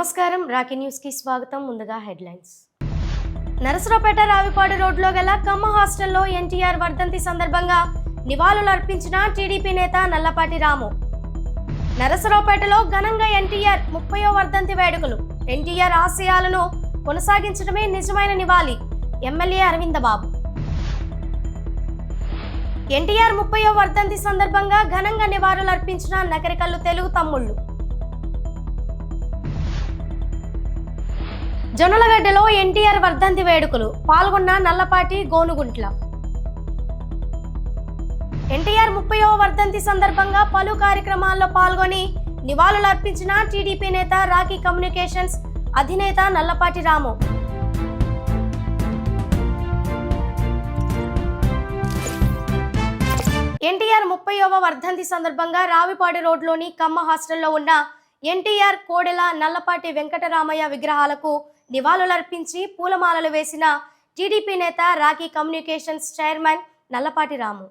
నమస్కారం Rocky news కి స్వాగతం. ముందుగా హెడ్లైన్స్. నరసరావుపేట రావిపాడు రోడ్లో గల కమ్మ హాస్టల్లో ఎన్టీఆర్ వర్ధంతి సందర్భంగా నివాళులు అర్పించిన టీడీపీ నేత నల్లపాటి రాము. నరసరావుపేటలో ఘనంగా ఎన్టీఆర్ 30వ వర్ధంతి వేడుకలు. ఎన్టీఆర్ ఆశయాలను కొనసాగించడమే నిజమైన నివాళి. ఎమ్మెల్యే అరవిందబాబు. ఎన్టీఆర్ 30వ వర్ధంతి సందర్భంగా ఘనంగా నివాళులు అర్పించిన నకరికల్లు తెలుగు తమ్ముళ్ళు. జొన్నలగడ్డలో ఎన్టీఆర్ వర్ధంతి వేడుకలు. పాల్గొన్న నల్లపాటి గోనుగుంట్ల. ఎన్టీఆర్ 30వ వర్ధంతి సందర్భంగా పలు కార్యక్రమాల్లో పాల్గొని నివాళులు అర్పించిన టీడీపీ నేత రాకీ కమ్యూనికేషన్స్ అధినేత నల్లపాటి రాము. ఎన్టీఆర్ 30వ వర్ధంతి సందర్భంగా రావిపాడు రోడ్లోని కమ్మ హాస్టల్లో ఉన్న ఎన్టీఆర్, కోడెల, నల్లపాటి వెంకటరామయ్య విగ్రహాలకు నివాళులర్పించి పూలమాలలు వేసిన టీడీపీ నేత రాకీ కమ్యూనికేషన్స్ చైర్మన్ నల్లపాటి రాము.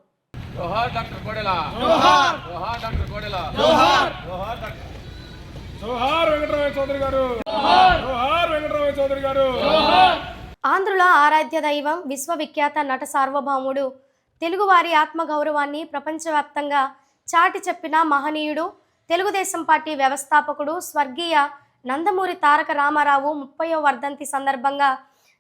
ఆంధ్రుల ఆరాధ్య దైవం, విశ్వవిఖ్యాత నట సార్వభౌముడు, తెలుగువారి ఆత్మగౌరవాన్ని ప్రపంచవ్యాప్తంగా చాటి చెప్పిన మహనీయుడు, తెలుగుదేశం పార్టీ వ్యవస్థాపకుడు స్వర్గీయ నందమూరి తారక రామారావు 30వ వర్ధంతి సందర్భంగా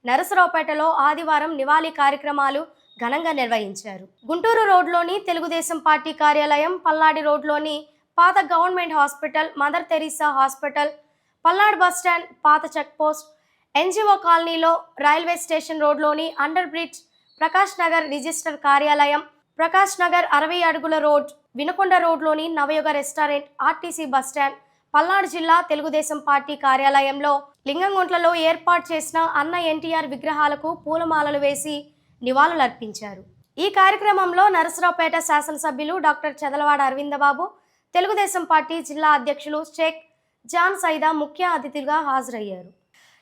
నరసరావుపేటలో ఆదివారం నివాళి కార్యక్రమాలు ఘనంగా నిర్వహించారు. గుంటూరు రోడ్లోని తెలుగుదేశం పార్టీ కార్యాలయం, పల్నాడు రోడ్లోని పాత government hospital, mother Teresa hospital, Palnadu bus stand, పాత చెక్పోస్ట్, ఎన్జిఓ కాలనీలో, రైల్వే స్టేషన్ రోడ్లోని under bridge, Prakash Nagar register కార్యాలయం, ప్రకాష్ నగర్ 60 అడుగుల రోడ్, వినుకొండ రోడ్లోని Navayuga restaurant, RTC bus stand, Palnadu జిల్లా తెలుగుదేశం పార్టీ కార్యాలయంలో, లింగంగుంట్లలో ఏర్పాటు చేసిన అన్న ఎన్టీఆర్ విగ్రహాలకు పూలమాలలు వేసి నివాళులర్పించారు. ఈ కార్యక్రమంలో నరసరావుపేట శాసనసభ్యులు డాక్టర్ చదలవాడ అరవిందబాబు, తెలుగుదేశం పార్టీ జిల్లా అధ్యక్షులు షేక్ జాన్ సైదా ముఖ్య అతిథిగా హాజరయ్యారు.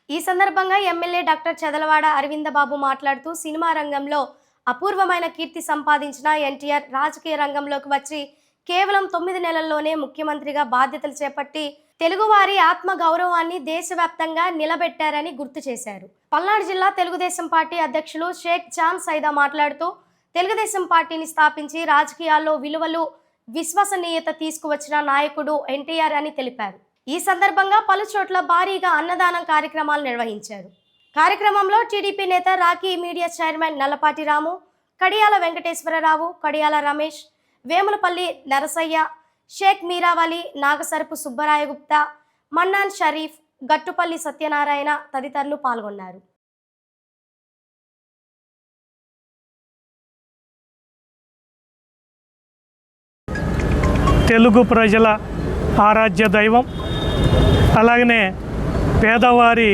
ఈ సందర్భంగా ఎమ్మెల్యే డాక్టర్ చదలవాడ అరవిందబాబు మాట్లాడుతూ సినిమా రంగంలో అపూర్వమైన కీర్తి సంపాదించిన ఎన్టీఆర్ రాజకీయ రంగంలోకి వచ్చి కేవలం 9 నెలల్లోనే ముఖ్యమంత్రిగా బాధ్యతలు చేపట్టి తెలుగువారి ఆత్మ గౌరవాన్ని దేశవ్యాప్తంగా నిలబెట్టారని గుర్తు చేశారు. పల్నాడు జిల్లా తెలుగుదేశం పార్టీ అధ్యక్షులు షేక్ జాన్ సైదా మాట్లాడుతూ తెలుగుదేశం పార్టీని స్థాపించి రాజకీయాల్లో విలువలు, విశ్వసనీయత తీసుకువచ్చిన నాయకుడు ఎన్టీఆర్ అని తెలిపారు. ఈ సందర్భంగా పలు చోట్ల భారీగా అన్నదానం కార్యక్రమాలు నిర్వహించారు. కార్యక్రమంలో టీడీపీ నేత రాకీ మీడియా చైర్మన్ నల్లపాటి రాము, కడియాల వెంకటేశ్వరరావు, కడియాల రమేష్, వేములపల్లి నరసయ్య, షేక్ మీరావలి, నాగసరపు సుబ్బరాయ గుప్తా, మన్నాన్ షరీఫ్, గట్టుపల్లి సత్యనారాయణ తదితరులు పాల్గొన్నారు. తెలుగు ప్రజల ఆరాధ్య దైవం, అలాగనే పేదవారి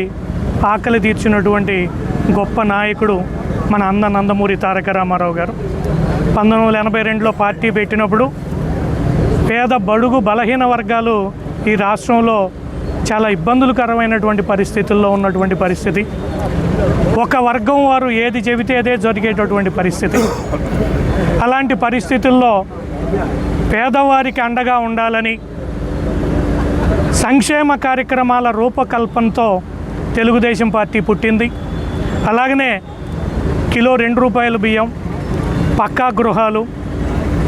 ఆకలి తీర్చినటువంటి గొప్ప నాయకుడు మన అన్న నందమూరి తారక రామారావు గారు. 1982లో పార్టీ పెట్టినప్పుడు పేద, బడుగు, బలహీన వర్గాలు ఈ రాష్ట్రంలో చాలా ఇబ్బందులకరమైనటువంటి పరిస్థితుల్లో ఉన్నటువంటి పరిస్థితి. ఒక వర్గం వారు ఏది చెబితే అదే జరిగేటటువంటి పరిస్థితి. అలాంటి పరిస్థితుల్లో పేదవారికి అండగా ఉండాలని సంక్షేమ కార్యక్రమాల రూపకల్పనతో తెలుగుదేశం పార్టీ పుట్టింది. అలాగనే కిలో 2 రూపాయల బియ్యం, పక్కా గృహాలు,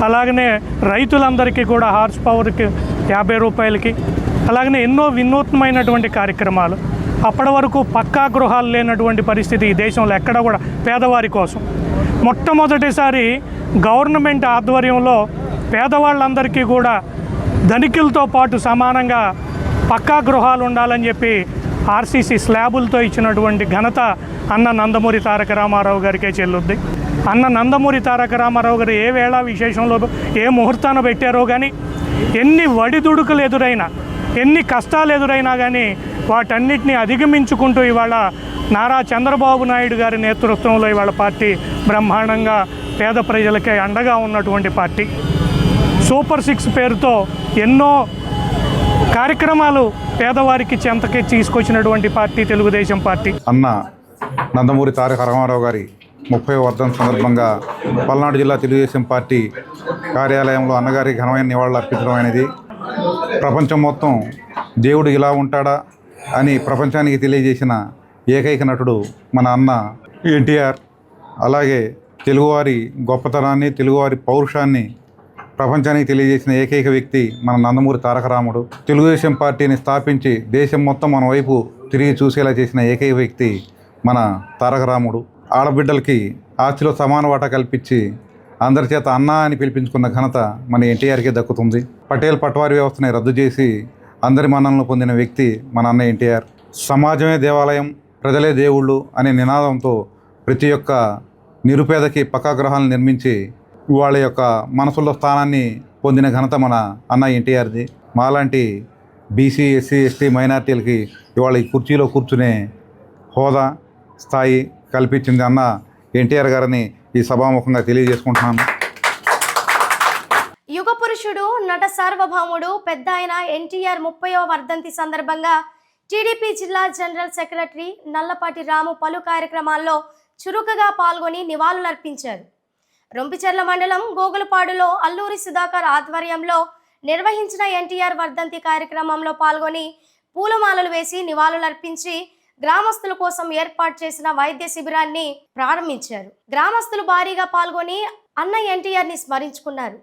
అలాగనే రైతులందరికీ కూడా హార్స్ పవర్కి 50 రూపాయలకి, అలాగనే ఎన్నో వినూత్నమైనటువంటి కార్యక్రమాలు. అప్పటి వరకు పక్కా గృహాలు లేనటువంటి పరిస్థితి ఈ దేశంలో ఎక్కడ కూడా పేదవారి కోసం. మొట్టమొదటిసారి గవర్నమెంట్ ఆధ్వర్యంలో పేదవాళ్ళందరికీ కూడా ధనికులతో పాటు సమానంగా పక్కా గృహాలు ఉండాలని చెప్పి ఆర్సీసీ స్లాబులతో ఇచ్చినటువంటి ఘనత అన్న నందమూరి తారక రామారావు గారికే చెల్లుద్ది. అన్న నందమూరి తారక రామారావు గారు ఏ వేళ విశేషంలో ఏ ముహూర్తాన పెట్టారో కానీ, ఎన్ని వడిదుడుకులు ఎదురైనా, ఎన్ని కష్టాలు ఎదురైనా కానీ వాటన్నిటిని అధిగమించుకుంటూ ఇవాళ నారా చంద్రబాబు నాయుడు గారి నేతృత్వంలో ఇవాళ పార్టీ బ్రహ్మాండంగా పేద ప్రజలకే అండగా ఉన్నటువంటి పార్టీ. సూపర్ 6 పేరుతో ఎన్నో కార్యక్రమాలు పేదవారికి చెంతకి తీసుకొచ్చినటువంటి పార్టీ తెలుగుదేశం పార్టీ. అన్న నందమూరి తారక రామారావు గారి 30వ వర్ధంతి సందర్భంగా పల్నాడు జిల్లా తెలుగుదేశం పార్టీ కార్యాలయంలో అన్నగారికి ఘనమైన నివాళులు అర్పించడం అనేది ప్రపంచం మొత్తం దేవుడు ఇలా ఉంటాడా, అని ప్రపంచానికి తెలియజేసిన ఏకైక నటుడు మన అన్న ఎన్టీఆర్. అలాగే తెలుగువారి గొప్పతనాన్ని, తెలుగువారి పౌరుషాన్ని ప్రపంచానికి తెలియజేసిన ఏకైక వ్యక్తి మన నందమూరి తారక రాముడు. తెలుగుదేశం పార్టీని స్థాపించి దేశం మొత్తం మన వైపు తిరిగి చూసేలా చేసిన ఏకైక వ్యక్తి మన తారక రాముడు. ఆడబిడ్డలకి ఆస్తిలో సమాన వాటా కల్పించి అందరి చేత అన్న అని పిలిపించుకున్న ఘనత మన ఎన్టీఆర్కే దక్కుతుంది. పటేల్ పట్వారీ వ్యవస్థని రద్దు చేసి అందరి మన్ననలు పొందిన వ్యక్తి మన అన్న ఎన్టీఆర్. సమాజమే దేవాలయం, ప్రజలే దేవుళ్ళు అనే నినాదంతో ప్రతి ఒక్క నిరుపేదకి పక్కా గృహాలను నిర్మించి వాళ్ళ యొక్క మనసుల్లో స్థానాన్ని పొందిన ఘనత మన అన్న ఎన్టీఆర్ది. మాలాంటి బీసీ, ఎస్సీ, ఎస్టీ, మైనార్టీలకి ఇవాళ ఈ కుర్చీలో కూర్చునే హోదా, స్థాయి కల్పించింది అన్న ఎన్టీఆర్ గారిని ఈ సభాముఖంగా తెలియజేసుకుంటున్నాను. యుగ పురుషుడు, నట సార్వభౌముడు పెద్ద ఆయన ఎన్టీఆర్ 30వ వర్ధంతి సందర్భంగా టీడీపీ జిల్లా జనరల్ సెక్రటరీ నల్లపాటి రాము పలు కార్యక్రమాల్లో చురుకుగా పాల్గొని నివాళులర్పించారు. రొంపిచెర్ల మండలం గోగులపాడులో అల్లూరి సుధాకర్ ఆధ్వర్యంలో నిర్వహించిన ఎన్టీఆర్ వర్ధంతి కార్యక్రమంలో పాల్గొని పూలమాలలు వేసి నివాళులర్పించి గ్రామస్తుల కోసం ఏర్పాటు చేసిన వైద్య శిబిరాన్ని ప్రారంభించారు. గ్రామస్తులు భారీగా పాల్గొని అన్న ఎన్టీఆర్ని స్మరించుకున్నారు.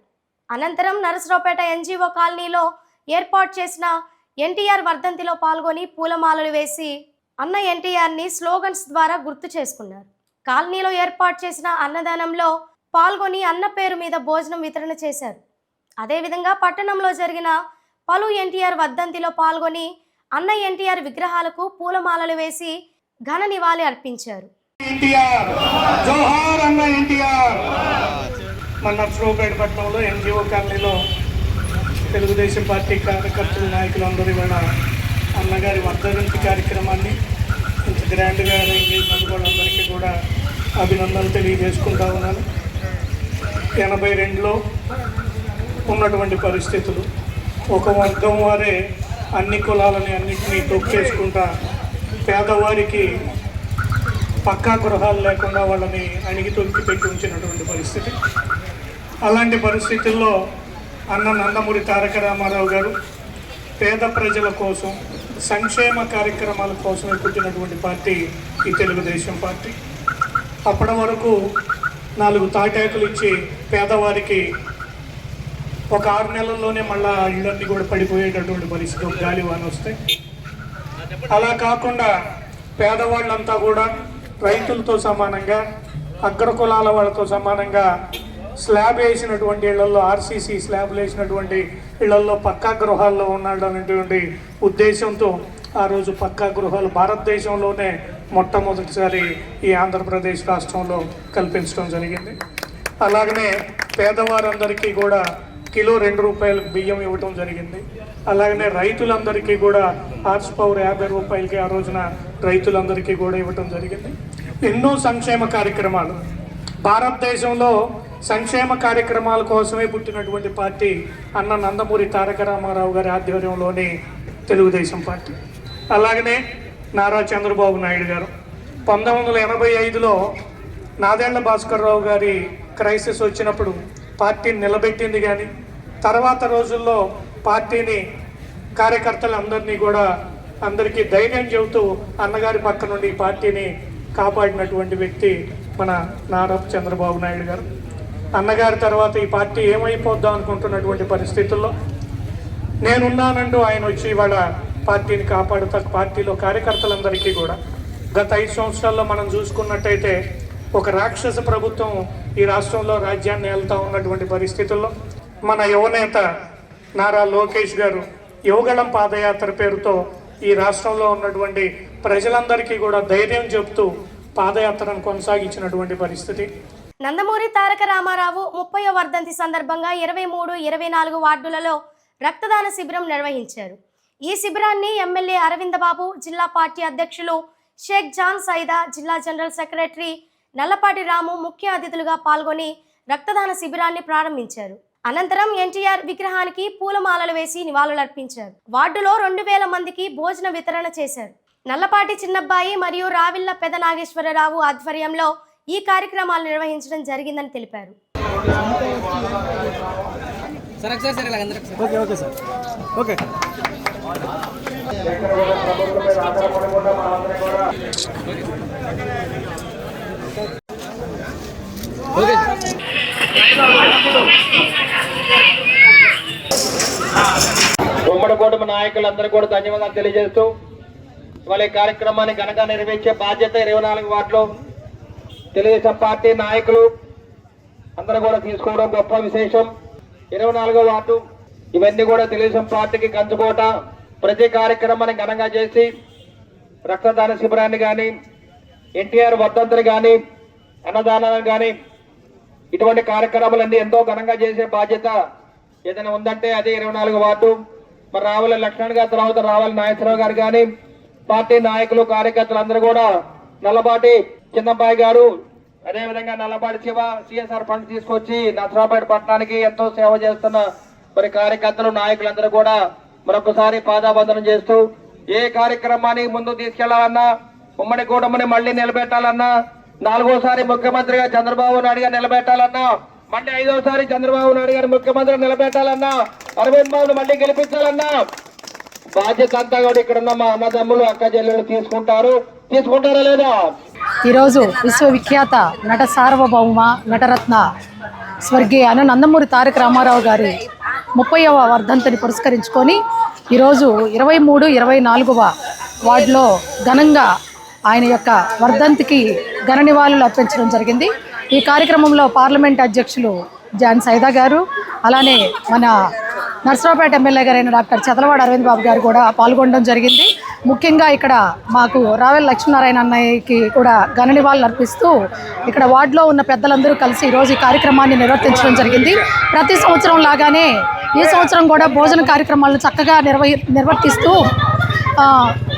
అనంతరం నరసరావుపేట ఎన్జీఓ కాలనీలో ఏర్పాటు చేసిన ఎన్టీఆర్ వర్ధంతిలో పాల్గొని పూలమాలలు వేసి అన్న ఎన్టీఆర్ని స్లోగన్స్ ద్వారా గుర్తు చేసుకున్నారు. కాలనీలో ఏర్పాటు చేసిన అన్నదానంలో పాల్గొని అన్న పేరు మీద భోజనం వితరణ చేశారు. అదేవిధంగా పట్టణంలో జరిగిన పలు ఎన్టీఆర్ వర్ధంతిలో పాల్గొని అన్న ఎన్టీఆర్ విగ్రహాలకు పూలమాలలు వేసి ఘన నివాళి అర్పించారు. మన నర్సరావుపేట పట్టణంలో ఎన్జిఓ కాలనీలో తెలుగుదేశం పార్టీ కార్యకర్తలు, నాయకులందరూ ఇవాళ అన్నగారి వర్ధంతి కార్యక్రమాన్ని ఇంత గ్రాండ్గా అరేంజ్ చేసినందుకు వాళ్ళందరికీ కూడా అభినందనలు తెలియజేసుకుంటా ఉన్నాను. 82లో ఉన్నటువంటి పరిస్థితులు, ఒక వర్గం వారే అన్ని కులాలని అన్నింటినీ తొక్కేసుకుంటా పేదవారికి పక్కా గృహాలు లేకుండా వాళ్ళని అణిగి తొక్కి పెట్టి ఉంచినటువంటి పరిస్థితి. అలాంటి పరిస్థితుల్లో అన్న నందమూరి తారక రామారావు గారు పేద ప్రజల కోసం, సంక్షేమ కార్యక్రమాల కోసమే పుట్టినటువంటి పార్టీ ఈ తెలుగుదేశం పార్టీ. అప్పటి వరకు 4 తాటాకులు ఇచ్చి పేదవారికి ఒక 6 నెలల్లోనే మళ్ళా ఇళ్ళన్నీ కూడా పడిపోయేటటువంటి పరిస్థితి, గాలివాన వస్తే. అలా కాకుండా పేదవాళ్ళంతా కూడా రైతులతో సమానంగా, అగ్రకులాల వాళ్ళతో సమానంగా స్లాబ్ వేసినటువంటి ఇళ్లలో, ఆర్సీసీ స్లాబ్లు వేసినటువంటి ఇళ్లలో పక్కా గృహాల్లో ఉన్నాడనేటువంటి ఉద్దేశంతో ఆ రోజు పక్కా గృహాలు భారతదేశంలోనే మొట్టమొదటిసారి ఈ ఆంధ్రప్రదేశ్ రాష్ట్రంలో కల్పించడం జరిగింది. అలాగనే పేదవారందరికీ కూడా కిలో 2 రూపాయలకు బియ్యం ఇవ్వటం జరిగింది. అలాగనే రైతులందరికీ కూడా హార్స్ పవర్ 50 రూపాయలకి ఆ రోజున రైతులందరికీ కూడా ఇవ్వటం జరిగింది. ఎన్నో సంక్షేమ కార్యక్రమాలు, భారతదేశంలో సంక్షేమ కార్యక్రమాల కోసమే పుట్టినటువంటి పార్టీ అన్న నందమూరి తారక రామారావు గారి ఆధ్వర్యంలోని తెలుగుదేశం పార్టీ. అలాగనే నారా చంద్రబాబు నాయుడు గారు 1985లో నాదెళ్ల భాస్కర్రావు గారి క్రైసిస్ వచ్చినప్పుడు పార్టీని నిలబెట్టింది. కానీ తర్వాత రోజుల్లో పార్టీని, కార్యకర్తలందరినీ కూడా అందరికీ ధైర్యం చెబుతూ అన్నగారి పక్క నుండి ఈ పార్టీని కాపాడినటువంటి వ్యక్తి మన నారా చంద్రబాబు నాయుడు గారు. అన్నగారి తర్వాత ఈ పార్టీ ఏమైపోద్దాం అనుకుంటున్నటువంటి పరిస్థితుల్లో నేనున్నానంటూ ఆయన వచ్చి ఇవాళ పార్టీని కాపాడుతా. పార్టీలో కార్యకర్తలందరికీ కూడా గత 5 సంవత్సరాల్లో మనం చూసుకున్నట్టయితే ఒక రాక్షస ప్రభుత్వం ఈ రాష్ట్రంలో రాజ్యాన్ని ఏళ్తా ఉన్నటువంటి పరిస్థితుల్లో మన యువనేత నారా లోకేష్ గారు యువగళం పాదయాత్ర పేరుతో ఈ రాష్ట్రంలో ఉన్నటువంటి ప్రజలందరికీ కూడా ధైర్యం చెప్తూ పాదయాత్రను కొనసాగించినటువంటి పరిస్థితి. నందమూరి తారక రామారావు 30వ వర్ధంతి సందర్భంగా 23, 24 వార్డులలో రక్తదాన శిబిరం నిర్వహించారు. ఈ శిబిరాన్ని ఎమ్మెల్యే అరవింద్ బాబు, జిల్లా పార్టీ అధ్యక్షులు షేక్ జాన్ సైదా, జిల్లా జనరల్ సెక్రటరీ నల్లపాటి రాము ముఖ్య అతిథులుగా పాల్గొని రక్తదాన శిబిరాన్ని ప్రారంభించారు. అనంతరం ఎన్టీఆర్ విగ్రహానికి పూలమాలలు వేసి నివాళులర్పించారు. వార్డులో 2000 మందికి భోజన వితరణ చేశారు. నల్లపాటి చిన్నబ్బాయి మరియు రావిళ్ల పెద నాగేశ్వరరావు ఆధ్వర్యంలో ఈ కార్యక్రమాలు నిర్వహించడం జరిగిందని తెలిపారు. Okay sir. ఉమ్మడి కూటమి నాయకులందరూ కూడా ధన్యవాదాలు తెలియజేస్తూ ఇవాళ ఈ కార్యక్రమాన్ని ఘనంగా నిర్వహించే బాధ్యత 24 వార్డులో తెలుగుదేశం పార్టీ నాయకులు అందరూ కూడా తీసుకోవడం గొప్ప విశేషం. 24వ వార్డు ఇవన్నీ కూడా తెలుగుదేశం పార్టీకి కంచుకోట. ప్రతి కార్యక్రమాన్ని ఘనంగా చేసి రక్తదాన శిబిరాన్ని కానీ, ఎన్టీఆర్ వర్ధంతిని కానీ, అన్నదానాన్ని కానీ, ఇటువంటి కార్యక్రమాలన్నీ ఎంతో ఘనంగా చేసే బాధ్యత ఏదైనా ఉందంటే అదే 24వ వార్డు. మరి రావుల లక్ష్మణ్ గారి తర్వాత రావుల నాగేశ్వరరావు గారు కానీ, పార్టీ నాయకులు కార్యకర్తలు అందరూ కూడా, నల్లపాటి చిన్నబ్బాయి గారు, అదేవిధంగా నల్లపాటి శివ సిఎస్ఆర్ ఫండ్ తీసుకొచ్చి నసరాపేట పట్టణానికి ఎంతో సేవ చేస్తున్న మరి కార్యకర్తలు నాయకులందరూ కూడా మరొకసారి పాదాబంధనం చేస్తూ ఏ కార్యక్రమాన్ని ముందు తీసుకెళ్లాలన్నా, ఉమ్మడి కూటమిని మళ్లీ నిలబెట్టాలన్నా, 4వసారి ముఖ్యమంత్రిగా చంద్రబాబు నాయుడు గారు నిలబెట్టాలన్నా, మళ్ళీ 5వసారి చంద్రబాబు నాయుడు గారు ముఖ్యమంత్రి నిలబెట్టాలన్నా, అరవింద్ బాబును మళ్ళీ గెలిపించాలన్నా బాధ్యత అంతా కూడా ఇక్కడ ఉన్న మా అన్నదమ్ములు అక్క చెల్లెలు తీసుకుంటారా లేదా? ఈరోజు విశ్వవిఖ్యాత నట సార్వభౌమ నటరత్న స్వర్గీయ నందమూరి తారక రామారావు గారి 30వ వర్ధంతిని పురస్కరించుకొని ఈరోజు 23, 24వ వార్డులో ఘనంగా ఆయన యొక్క వర్ధంతికి ఘన నివాళులు అర్పించడం జరిగింది. ఈ కార్యక్రమంలో పార్లమెంట్ అధ్యక్షులు జాన్ సైదా గారు, అలానే మన నర్సరావుపేట ఎమ్మెల్యే గారైన డాక్టర్ చదలవాడ అరవింద్ బాబు గారు కూడా పాల్గొనడం జరిగింది. ముఖ్యంగా ఇక్కడ మాకు రావెల లక్ష్మీనారాయణ అన్నయ్యకి కూడా ఘన నివాళులు అర్పిస్తూ ఇక్కడ వార్డులో ఉన్న పెద్దలందరూ కలిసి ఈరోజు ఈ కార్యక్రమాన్ని నిర్వర్తించడం జరిగింది. ప్రతి సంవత్సరం లాగానే ఈ సంవత్సరం కూడా భోజన కార్యక్రమాలను చక్కగా నిర్వర్తిస్తూ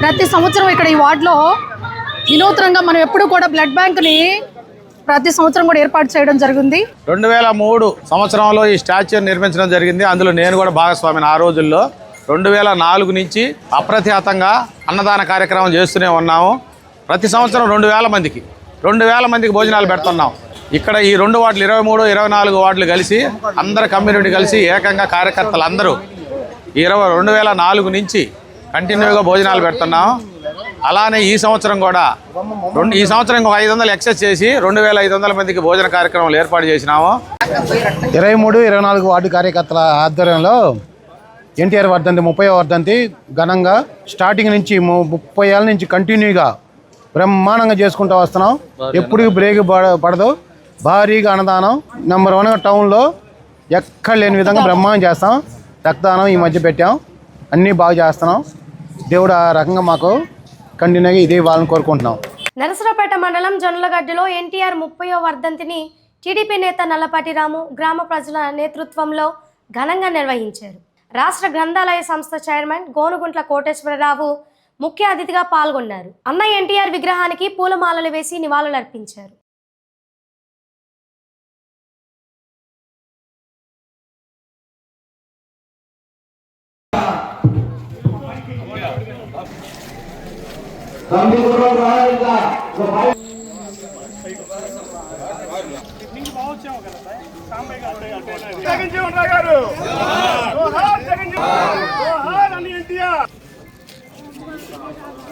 ప్రతి సంవత్సరం ఇక్కడ ఈ వార్డులో వినూత్నంగా మనం ఎప్పుడూ కూడా బ్లడ్ బ్యాంక్ని ప్రతి సంవత్సరం కూడా ఏర్పాటు చేయడం జరిగింది. 2003 సంవత్సరంలో ఈ స్టాచ్యూ నిర్మించడం జరిగింది. అందులో నేను కూడా భాగస్వామిని. ఆ రోజుల్లో 2004 నుంచి అప్రతిహతంగా అన్నదాన కార్యక్రమం చేస్తూనే ఉన్నాము. ప్రతి సంవత్సరం 2000 మందికి భోజనాలు పెడుతున్నాం. ఇక్కడ ఈ 2 వార్డులు 23, 24 వార్డులు కలిసి అందరు కమ్యూనిటీ కలిసి ఏకంగా కార్యకర్తలు అందరూ 2004 నుంచి కంటిన్యూగా భోజనాలు పెడుతున్నాం. అలానే ఈ సంవత్సరం కూడా ఈ సంవత్సరం ఇంకొక 500 ఎక్సెస్ చేసి 2500 మందికి భోజన కార్యక్రమాలు ఏర్పాటు చేసినాము. 23, 24 వార్డు కార్యకర్తల ఆధ్వర్యంలో ఎన్టీఆర్ వర్ధంతి 30వ వర్ధంతి ఘనంగా స్టార్టింగ్ నుంచి 30 ఏళ్ళ నుంచి కంటిన్యూగా బ్రహ్మాండంగా చేసుకుంటూ వస్తున్నాం. ఎప్పుడు బ్రేక్ పడదు. భారీగా అన్నదానం నెంబర్ 1 టౌన్లో ఎక్కడ లేని విధంగా బ్రహ్మాండం చేస్తాం. రక్తదానం ఈ మధ్య పెట్టాం. అన్నీ బాగా చేస్తున్నాం. దేవుడు ఆ రకంగా మాకు కంటిన్యూగా ఇదే వాళ్ళని కోరుకుంటున్నాం. నరసరావుపేట మండలం జొన్నలగడ్డలో ఎన్టీఆర్ 30వ వర్ధంతిని టీడీపీ నేత నల్లపాటి రాము గ్రామ ప్రజల నేతృత్వంలో ఘనంగా నిర్వహించారు. రాష్ట్ర గ్రంథాలయ సంస్థ చైర్మన్ గోనుగుంట్ల కోటేశ్వరరావు ముఖ్య అతిథిగా పాల్గొన్నారు. అన్న ఎన్టీఆర్ విగ్రహానికి పూలమాలలు వేసి నివాళులర్పించారు.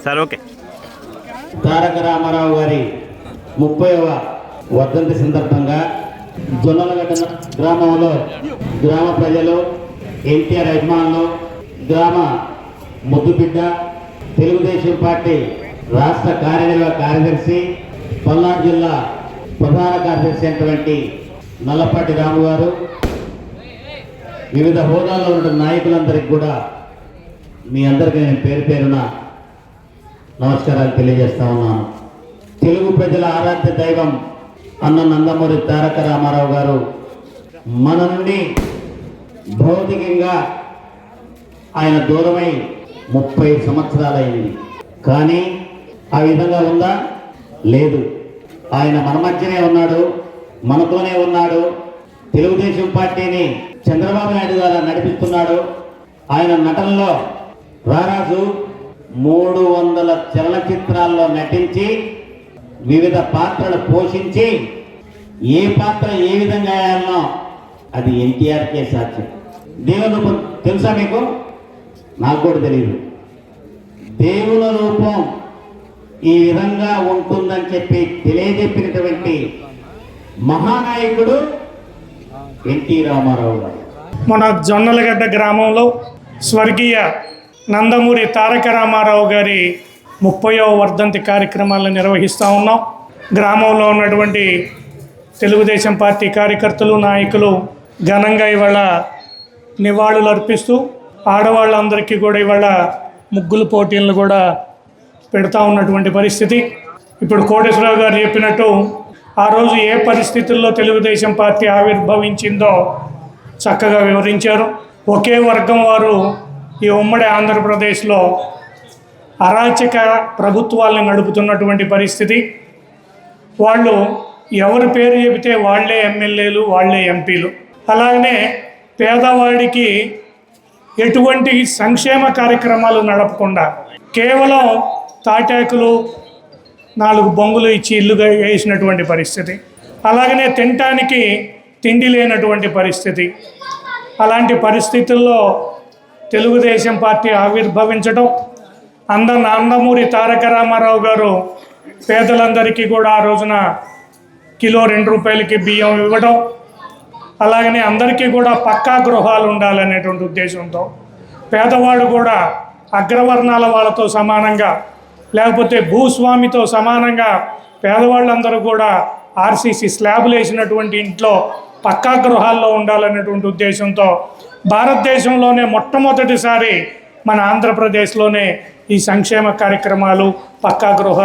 సరే, ఓకే. తారక రామారావు గారి 30వ వర్ధంతి సందర్భంగా జొన్నలగడ్డ గ్రామంలో గ్రామ ప్రజలు, ఎన్టీఆర్ అభిమానులు, గ్రామ ముద్దుబిడ్డ, తెలుగుదేశం పార్టీ రాష్ట్ర కార్యనిర్వాహక కార్యదర్శి, పల్నాడు జిల్లా ప్రధాన కార్యదర్శి అయినటువంటి నల్లపాటి రాము గారు, వివిధ హోదాల్లో ఉన్న నాయకులందరికీ కూడా మీ అందరికీ నేను పేరు పేరున నమస్కారాలు తెలియజేస్తా ఉన్నాను. తెలుగు ప్రజల ఆరాధ్య దైవం అన్న నందమూరి తారక రామారావు గారు మన నుండి భౌతికంగా ఆయన దూరమై 30 సంవత్సరాలైంది. కానీ ఆ విధంగా ఉందా? లేదు. ఆయన మన మధ్యనే ఉన్నాడు, మనతోనే ఉన్నాడు. తెలుగుదేశం పార్టీని చంద్రబాబు నాయుడు గారు నడిపిస్తున్నాడు. ఆయన నటనలో రారాజు 300 చలనచిత్రాల్లో నటించి వివిధ పాత్రలు పోషించి ఏ పాత్ర ఏ విధంగా వేయాలనో అది ఎన్టీఆర్కే సాధ్యం. దేవుడు తెలుసా మీకు? నాకు కూడా తెలియదు. దేవుని రూపం ఈ విధంగా ఉంటుందని చెప్పి తెలియజెప్పినటువంటి మహానాయకుడు ఎన్టీ రామారావు గారు. మన జొన్నలగడ్డ గ్రామంలో స్వర్గీయ నందమూరి తారక రామారావు గారి 30వ వర్ధంతి కార్యక్రమాలను నిర్వహిస్తూ ఉన్నాం. గ్రామంలో ఉన్నటువంటి తెలుగుదేశం పార్టీ కార్యకర్తలు, నాయకులు ఘనంగా ఇవాళ నివాళులు అర్పిస్తూ ఆడవాళ్ళందరికీ కూడా ఇవాళ ముగ్గులు పోటీలను కూడా పెడతా ఉన్నటువంటి పరిస్థితి. ఇప్పుడు కోటేశ్వరరావు గారు చెప్పినట్టు ఆ రోజు ఏ పరిస్థితుల్లో తెలుగుదేశం పార్టీ ఆవిర్భవించిందో చక్కగా వివరించారు. ఒకే వర్గం వారు ఈ ఉమ్మడి ఆంధ్రప్రదేశ్లో అరాచక ప్రభుత్వాలను నడుపుతున్నటువంటి పరిస్థితి. వాళ్ళు ఎవరి పేరు చెబితే వాళ్ళే ఎమ్మెల్యేలు, వాళ్ళే ఎంపీలు. అలాగనే పేదవాడికి ఎటువంటి సంక్షేమ కార్యక్రమాలు నడపకుండా కేవలం తాటాకులు 4 బొంగులు ఇచ్చి ఇల్లుగా వేసినటువంటి పరిస్థితి. అలాగనే తినటానికి తిండి లేనటువంటి పరిస్థితి. అలాంటి పరిస్థితుల్లో తెలుగుదేశం పార్టీ ఆవిర్భవించడం, నందమూరి తారక రామారావు గారు పేదలందరికీ కూడా ఆ రోజున కిలో 2 రూపాయలకి బియ్యం ఇవ్వడం, అలాగనే అందరికీ కూడా పక్కా గృహాలు ఉండాలనేటువంటి ఉద్దేశంతో పేదవాడు కూడా అగ్రవర్ణాల వాళ్ళతో సమానంగా, లేకపోతే భూస్వామితో సమానంగా పేదవాళ్ళందరూ కూడా ఆర్సీసీ స్లాబులు వేసినటువంటి ఇంట్లో పక్కా గృహాల్లో ఉండాలనేటువంటి ఉద్దేశంతో భారతదేశంలోనే మొట్టమొదటిసారి మన ఆంధ్రప్రదేశ్లోనే ఈ సంక్షేమ కార్యక్రమాలు, పక్కా గృహ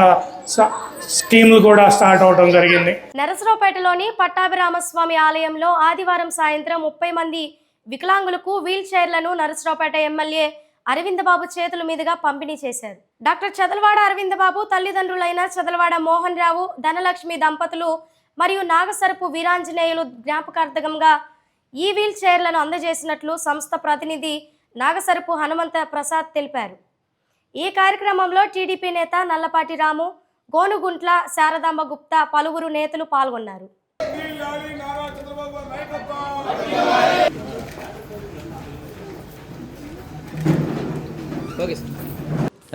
స్కీములు కూడా స్టార్ట్ అవడం జరిగింది. నరసరావుపేటలోని పట్టాభిరామస్వామి ఆలయంలో ఆదివారం సాయంత్రం 30 మంది వికలాంగులకు వీల్ చైర్లను నరసరావుపేట ఎమ్మెల్యే అరవిందబాబు చేతుల మీదుగా పంపిణీ చేశారు. డాక్టర్ చదలవాడ అరవిందబాబు తల్లిదండ్రులైన చదలవాడ మోహన్ రావు, ధనలక్ష్మి దంపతులు మరియు నాగసరపు వీరాంజనేయులు జ్ఞాపకార్థకంగా ఈ వీల్ చైర్లను అందజేసినట్లు సంస్థ ప్రతినిధి నాగసరపు హనుమంత ప్రసాద్ తెలిపారు. ఈ కార్యక్రమంలో టీడీపీ నేత నల్లపాటి రాము, గోనుగుంట్ల శారదాంబ గుప్తా, పలువురు నేతలు పాల్గొన్నారు.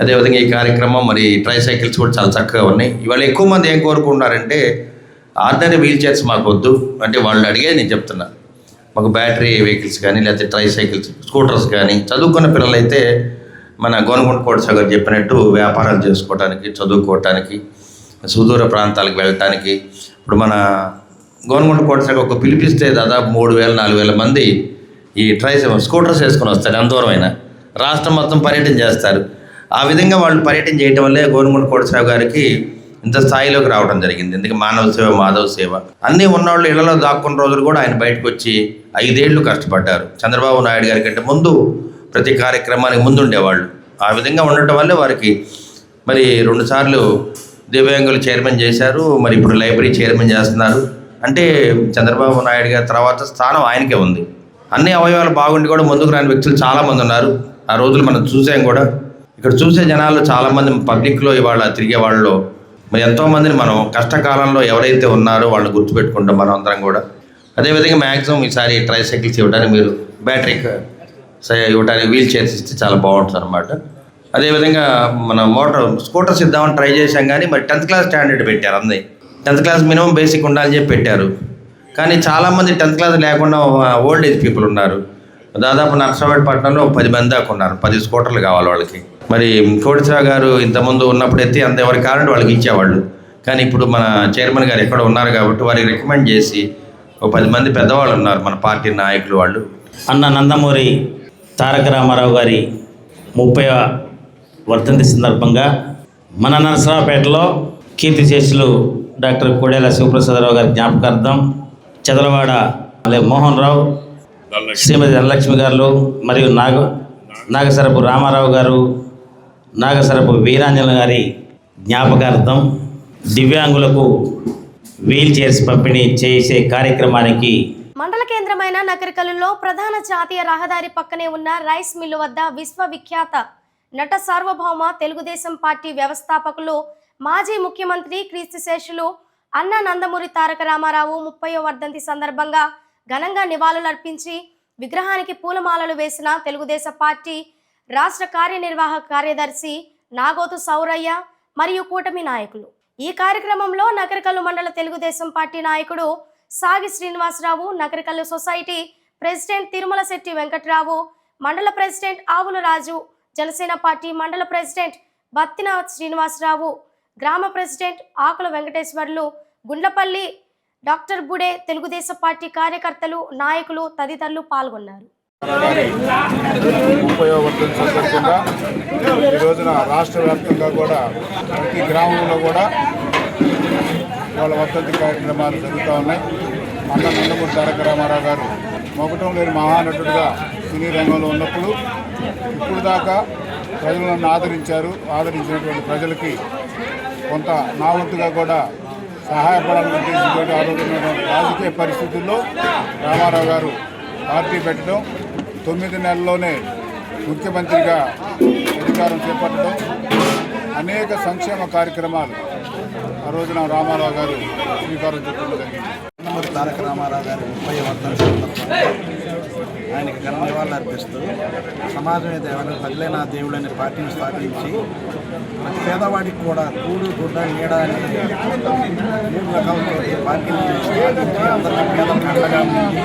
అదేవిధంగా ఈ కార్యక్రమం మరి ట్రై సైకిల్స్ కూడా చాలా చక్కగా ఉన్నాయి. ఇవాళ ఎక్కువ మంది ఏం కోరుకుంటున్నారంటే ఆర్డినరీ వీల్ చైర్స్ మాకు వద్దు అంటే వాళ్ళు అడిగే నేను చెప్తున్నా, మాకు బ్యాటరీ వెహికల్స్ కానీ లేకపోతే ట్రై సైకిల్స్, స్కూటర్స్ కానీ, చదువుకున్న పిల్లలైతే మన గోనగుంట కోటేశ్వర గారు చెప్పినట్టు వ్యాపారాలు చేసుకోవడానికి, చదువుకోవటానికి, సుదూర ప్రాంతాలకు వెళ్ళటానికి. ఇప్పుడు మన గోనగుంట కోటేశ్వర ఒక పిలిపిస్తే దాదాపు 3,000-4,000 మంది ఈ స్కూటర్స్ వేసుకొని వస్తారు. ఎంత దూరమైనా రాష్ట్రం మొత్తం పర్యటన చేస్తారు. ఆ విధంగా వాళ్ళు పర్యటన చేయడం వల్లే గోనగుంట కోటేశ్వర గారికి ఇంత స్థాయిలోకి రావడం జరిగింది. ఎందుకంటే మానవ సేవ, మాధవ సేవ అన్నీ ఉన్నవాళ్ళు ఇళ్లలో దాక్కున్న రోజులు కూడా ఆయన బయటకు వచ్చి 5 ఏళ్ళు కష్టపడ్డారు. చంద్రబాబు నాయుడు గారి కంటే ముందు ప్రతి కార్యక్రమానికి ముందుండేవాళ్ళు. ఆ విధంగా ఉండటం వల్లే వారికి మరి 2 సార్లు దివ్యాంగులు చైర్మన్ చేశారు. మరి ఇప్పుడు లైబ్రరీ చైర్మన్ చేస్తున్నారు. అంటే చంద్రబాబు నాయుడు గారి తర్వాత స్థానం ఆయనకే ఉంది. అన్ని అవయవాలు బాగుండి కూడా ముందుకు రాని వ్యక్తులు చాలామంది ఉన్నారు. ఆ రోజులు మనం చూసాం కూడా. ఇక్కడ చూసే జనాలు చాలామంది పబ్లిక్లో ఇవాళ తిరిగే వాళ్ళలో మరి ఎంతోమందిని మనం కష్టకాలంలో ఎవరైతే ఉన్నారో వాళ్ళని గుర్తుపెట్టుకుంటాం మనం అందరం కూడా. అదేవిధంగా మ్యాక్సిమం ఈసారి ట్రై సైకిల్స్ ఇవ్వడానికి, మీరు బ్యాటరీ ఇవ్వడానికి వీల్ చైర్స్ ఇస్తే చాలా బాగుంటుంది అనమాట. అదేవిధంగా మన స్కూటర్స్ ఇద్దామని ట్రై చేశాం కానీ మరి 10th క్లాస్ స్టాండర్డ్ పెట్టారు. అందరి 10th క్లాస్ మినిమం బేసిక్ ఉండాలని చెప్పి పెట్టారు. కానీ చాలామంది 10th క్లాస్ లేకుండా ఓల్డ్ ఏజ్ పీపుల్ ఉన్నారు. దాదాపు నర్సరావుపేటపట్నంలో 10 మంది దాకా ఉన్నారు. 10 స్కూటర్లు కావాలి వాళ్ళకి. మరి కోటేశ్వర గారు ఇంతకుముందు ఉన్నప్పుడు ఎత్తి అంత ఎవరి కారణం వాళ్ళకి ఇచ్చేవాళ్ళు. కానీ ఇప్పుడు మన చైర్మన్ గారు ఎక్కడ ఉన్నారు కాబట్టి వారికి రికమెండ్ చేసి 10 మంది పెద్దవాళ్ళు ఉన్నారు మన పార్టీ నాయకులు. వాళ్ళు నందమూరి తారక రామారావు గారి 30వ వర్ధంతి సందర్భంగా మన నరసరావుపేటలో కీర్తిశేషులు డాక్టర్ కోడెల శివప్రసాదరావు గారి జ్ఞాపకార్థం చదలవాడ మోహన్ రావు, శ్రీమతి ధనలక్ష్మి గారు మరియు నాగసరపు రామారావు గారు, నాగసరపు వీరాంజన గారి జ్ఞాపకార్థం దివ్యాంగులకు వీల్ చైర్స్ పంపిణీ చేసే కార్యక్రమానికి మండల కేంద్రమైన నకరికలులో ప్రధాన జాతీయ రహదారి పక్కనే ఉన్న రైస్ మిల్లు వద్ద విశ్వవిఖ్యాత నట సార్వభౌమ తెలుగుదేశం పార్టీ వ్యవస్థాపకులు, మాజీ ముఖ్యమంత్రి క్రీస్తుశేషులు నందమూరి తారక రామారావు 30వ వర్ధంతి సందర్భంగా ఘనంగా నివాళులర్పించి విగ్రహానికి పూలమాలలు వేసిన తెలుగుదేశం పార్టీ రాష్ట్ర కార్యనిర్వాహక కార్యదర్శి నాగోతు సౌరయ్య మరియు కూటమి నాయకులు. ఈ కార్యక్రమంలో నకరికల్లు మండల తెలుగుదేశం పార్టీ నాయకుడు సాగి శ్రీనివాసరావు, నకరికల్లు సొసైటీ ప్రెసిడెంట్ తిరుమల శెట్టి వెంకట్రావు, మండల ప్రెసిడెంట్ ఆవుల రాజు, జనసేన పార్టీ మండల ప్రెసిడెంట్ బత్తిన శ్రీనివాసరావు, గ్రామ ప్రెసిడెంట్ ఆకుల వెంకటేశ్వర్లు, గుండ్లపల్లి డాక్టర్ బుడే, తెలుగుదేశం పార్టీ కార్యకర్తలు, నాయకులు తదితరులు పాల్గొన్నారు. 30వ వర్ధంతి సందర్భంగా ఈ రోజున రాష్ట్ర వ్యాప్తంగా కూడా ప్రతి గ్రామంలో కూడా వాళ్ళ వర్ధంతి కార్యక్రమాలు జరుగుతూ ఉన్నాయి. అన్న నందమూరి తారక రామారావు గారు మొగటం లేని మహానటుడిగా సినీ రంగంలో ఉన్నప్పుడు ఇప్పుడు దాకా ప్రజలు నన్ను ఆదరించినటువంటి ప్రజలకి కొంత నా వంతుగా కూడా సహాయపడాలని ఉద్దేశించి ఆ రోజున రాజకీయ పరిస్థితుల్లో రామారావు గారు పార్టీ పెట్టడం, 9 నెలల్లోనే ముఖ్యమంత్రిగా అధికారం చేపట్టడం, అనేక సంక్షేమ కార్యక్రమాలు ఆ రోజున రామారావు గారు శ్రీకారం చుట్టడం జరిగింది. నందమూరి తారక రామారావు గారి 30వ వర్ధంతి సందర్భంగా ఆయనకి ఘన నివాళులు అర్పిస్తూ సమాజమే ప్రజలైన దేవుడని పార్టీని స్థాపించి ప్రతి పేదవాడికి కూడా కూడు గుడ్డ నీడ అనే 3 రకాలతో పార్టీని స్థాపించి అందరికీ పేదలకు అండగా ఉండి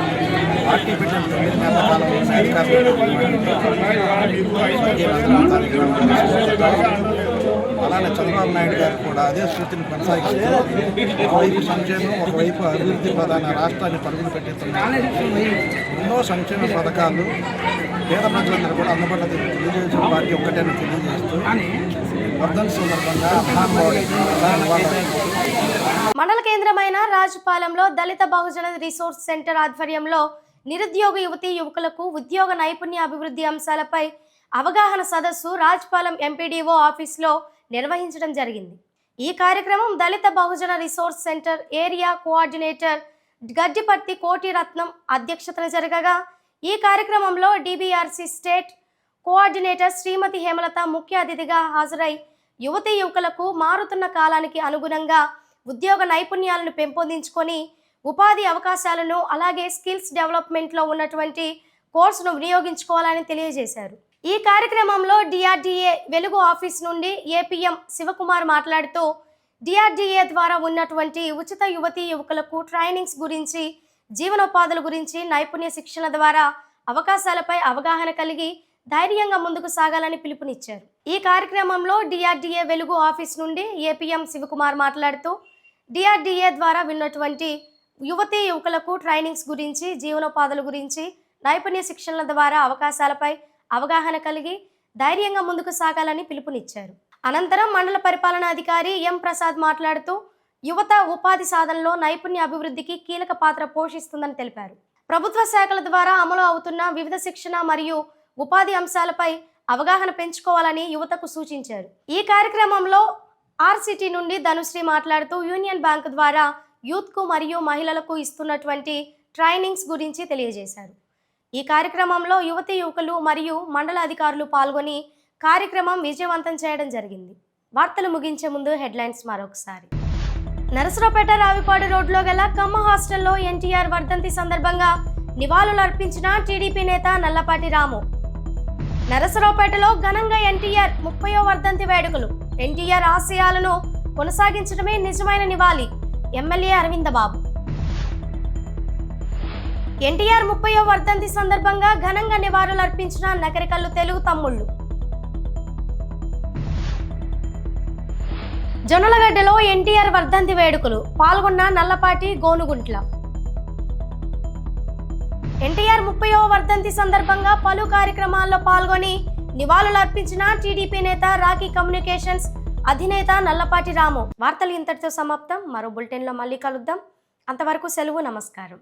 పార్టీ పెట్టిన 9 నెలల కాలంలో అధికారులు అలానే చంద్రబాబు నాయుడు గారు కూడా అదే స్ఫూర్తిని కొనసాగిస్తూ ఒకవైపు సంక్షేమం, ఒకవైపు అభివృద్ధి ప్రధాన రాష్ట్రాన్ని పరుగులు పెట్టిస్తున్నారు. ఎన్నో సంక్షేమ పథకాలు పేద ప్రజలందరూ కూడా అందుబాటులో తెలుగుదేశం పార్టీ ఒక్కటని తెలియజేస్తూ వర్ధంతి సందర్భంగా మండల కేంద్రమైన రాజుపాలెంలో దళిత బహుజన రిసోర్స్ సెంటర్ ఆధ్వర్యంలో నిరుద్యోగ యువకులకు ఉద్యోగ నైపుణ్య అభివృద్ధి అంశాలపై అవగాహన సదస్సు రాజుపాలెం ఎంపీడీఓ ఆఫీస్లో నిర్వహించడం జరిగింది. ఈ కార్యక్రమం Dalit Bahujan resource centre area coordinator Gaddiparthi Kotiratnam అధ్యక్షతన జరగగా, ఈ కార్యక్రమంలో DBRC state coordinator Srimathi Hemalatha ముఖ్య అతిథిగా హాజరై యువకులకు మారుతున్న కాలానికి అనుగుణంగా ఉద్యోగ నైపుణ్యాలను పెంపొందించుకొని ఉపాధి అవకాశాలను అలాగే స్కిల్స్ డెవలప్మెంట్లో ఉన్నటువంటి కోర్సును వినియోగించుకోవాలని తెలియజేశారు. ఈ కార్యక్రమంలో డిఆర్డీఏ వెలుగు ఆఫీస్ నుండి ఏపీఎం శివకుమార్ మాట్లాడుతూ డిఆర్డీఏ ద్వారా ఉన్నటువంటి ఉచిత యువకులకు ట్రైనింగ్స్ గురించి, జీవనోపాధుల గురించి, నైపుణ్య శిక్షణ ద్వారా అవకాశాలపై అవగాహన కలిగి ధైర్యంగా ముందుకు సాగాలని పిలుపునిచ్చారు. ఈ కార్యక్రమంలో డిఆర్డీఏ వెలుగు ఆఫీస్ నుండి ఏపీఎం శివకుమార్ మాట్లాడుతూ డిఆర్డీఏ ద్వారా విన్నటువంటి యువకులకు ట్రైనింగ్స్ గురించి, జీవనోపాధుల గురించి, నైపుణ్య శిక్షణల ద్వారా అవకాశాలపై అవగాహన కలిగి ధైర్యంగా ముందుకు సాగాలని పిలుపునిచ్చారు. అనంతరం మండల పరిపాలనాధికారి ఎం ప్రసాద్ మాట్లాడుతూ యువత ఉపాధి సాధనలో నైపుణ్య అభివృద్ధికి కీలక పాత్ర పోషిస్తుందని తెలిపారు. ప్రభుత్వ శాఖల ద్వారా అమలు అవుతున్న వివిధ శిక్షణ మరియు ఉపాధి అంశాలపై అవగాహన పెంచుకోవాలని యువతకు సూచించారు. ఈ కార్యక్రమంలో ఆర్సిటీ నుండి ధనుశ్రీ మాట్లాడుతూ యూనియన్ బ్యాంక్ ద్వారా యూత్కు మరియు మహిళలకు ఇస్తున్నటువంటి ట్రైనింగ్స్ గురించి తెలియజేశారు. ఈ కార్యక్రమంలో యువకులు మరియు మండల అధికారులు పాల్గొని కార్యక్రమం విజయవంతం చేయడం జరిగింది. వార్తలు ముగించే ముందు హెడ్లైన్స్ మరొకసారి. నరసరావుపేట రావిపాడు రోడ్లో గల కమ్మ హాస్టల్లో ఎన్టీఆర్ వర్ధంతి సందర్భంగా నివాళులు అర్పించిన టీడీపీ నేత నల్లపాటి రాము. నరసరావుపేటలో ఘనంగా ఎన్టీఆర్ 30వ వర్ధంతి వేడుకలు. ఎన్టీఆర్ ఆశయాలను కొనసాగించడమే నిజమైన నివాళి. ఎమ్మెల్యే అరవిందబాబు. ఎన్టీఆర్ 30వ వర్ధంతి సందర్భంగా ఘనంగా నివాళులు అర్పించిన నకరికల్లు తెలుగు తమ్ముళ్ళు. జొన్నలగడ్డలో ఎన్టీఆర్ వర్ధంతి వేడుకలు. పాల్గొన్న నల్లపాటి గోనుగుంట్ల. ఎన్టీఆర్ 30వ వర్ధంతి సందర్భంగా పలు కార్యక్రమాల్లో పాల్గొని నివాళులు అర్పించిన టీడీపీ నేత రాఖీ కమ్యూనికేషన్స్ అధినేత నల్లపాటి రాము. వార్తలు ఇంతటితో సమాప్తం. మరో బులెటిన్లో మళ్ళీ కలుద్దాం. అంతవరకు సెలవు. నమస్కారం.